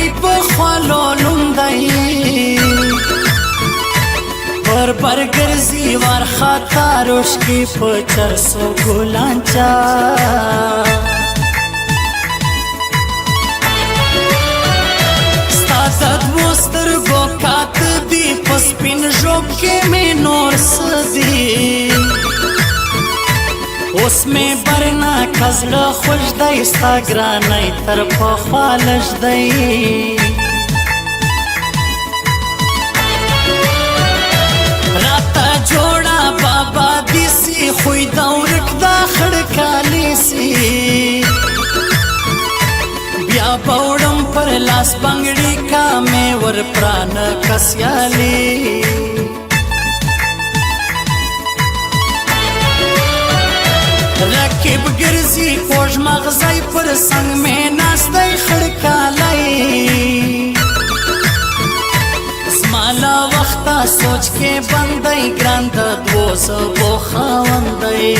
دی په خوالو لوندی پر برګرځي ورخاته روشکي په 400 ګلانچا ستاسد وسترګو کات دی په سپین ژوب کې مې نور سدي اوس مې برنا کزړه خوش دی ستا ګرانۍ تر پخوا لږ دی راته جوړه بابا دیسي خوی دا ورک دا خړکالی سي بیا بوړم پر لاس بنګړي کا مې ور پران کسیالي رکب ګرځي خوږ مغزی پر څنګ مې ناستی خړکالی زمالا وخته سوچ کې بندی ګران د دوو زبو خاوندی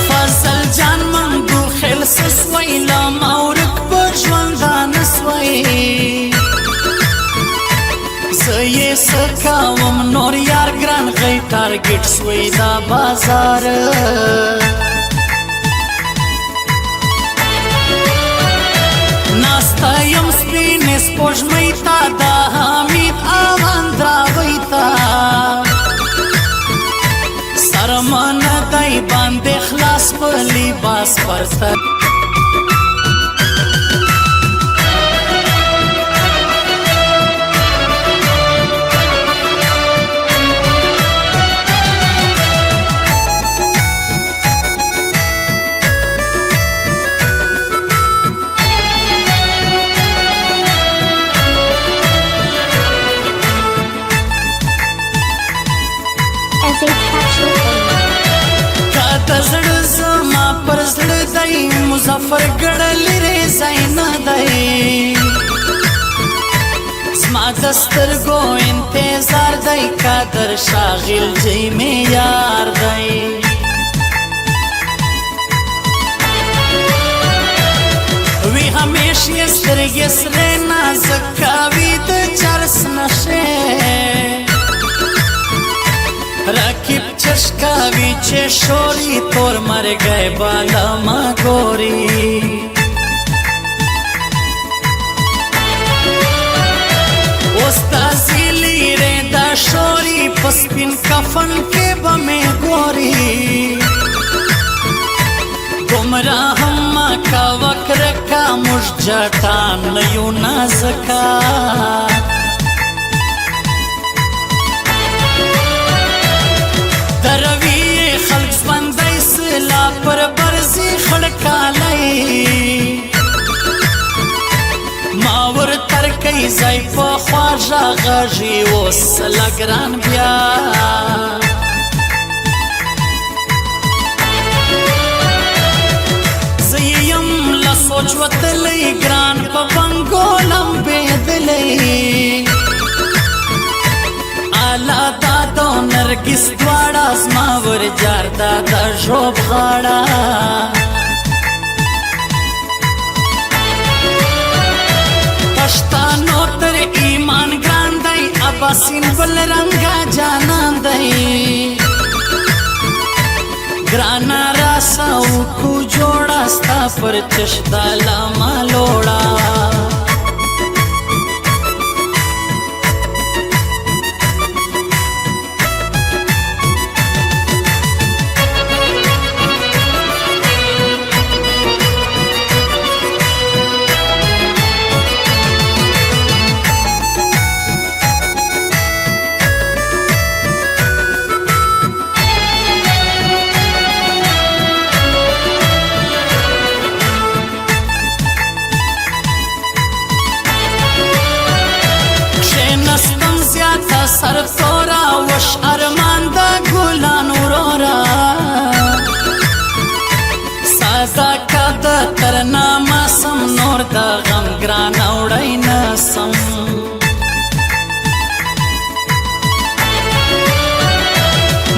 فضل جان منګو خیل سسوی لما ورک په ژوندان سوی زه یې سکاوم نور یار ګران غی ټارګټ سوی دا بازار ناستا یم سپینې سپوږمۍ ته دا حمید امان دراوی ته سرمن دی باندې خلاص په لباس پرته زړه زما پر زړه دی مظفر ګړلی ریځی نه دی زما د سترګو انتظار دی قادر شاغل جی مې یار دی وی همیش یې سترګې سرې نازک کوي د چرس نشې رکیب چشکاوی چه شوری تور مر گئے بالا ما گوری استازی لیره دا شوری پسپین کفن کے بمی گوری گمراہم ما کا وکر کا مش جٹان نیو نازکا دروی خلق سپندی سلا پر برزی خړکالی ماور ترکی زی په خواژه غږی اوس لګران بیا زه یم له سوچ وتلی ګران په بنګو لمبېدلی الا دادو نرګس دواړه زما ور جار دا ژوب غاړه پښتانو تر ایمان ګران دی اباسین بل رنګا جانان دی ګرانا راساو کو جوړه ستا پر چشدا لما لوړه سر تورا وش ارمان دا ګلان ورورا ساده کد ترنا ما سم نور دا غم ګران وړای نسم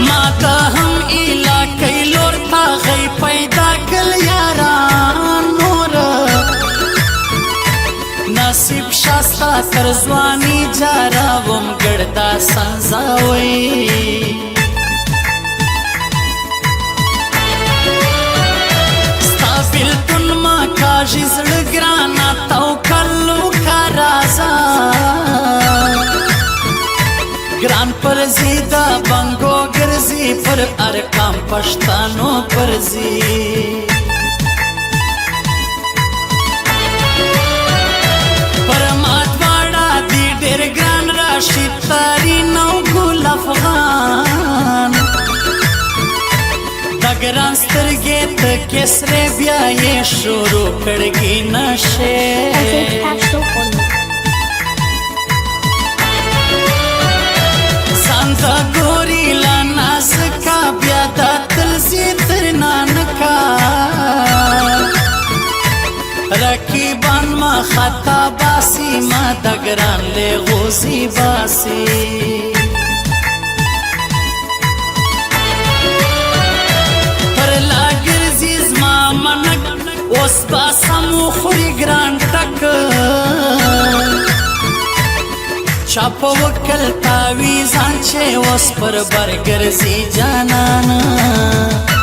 ما ته هم اله کای لور تا غي پیدا کل یارا خاطر ځواني جاروم ګړدا سنځاوي ستا بېلتون ما کاږي زړه ګرانه توکل وکړه رازه ګران پرځي د بنګو ګرځي پر ارقام پښتانو پرځي پر ما دواړه دي ډېر ګران راشد تارین او ګل افغان د ګران سترګې تکې سرې بیا یې شروع کړګي نشې د ګوري لا نازکا بیا د تلزي تر نانکا رقیبان ما خطا باسی ما د ګران له غوزي باسی پر لا ګرځي زما منک اوس باسمو خوري ګران ټک چاپ وکل تاویزان چې اوس پر برګرځي جانانا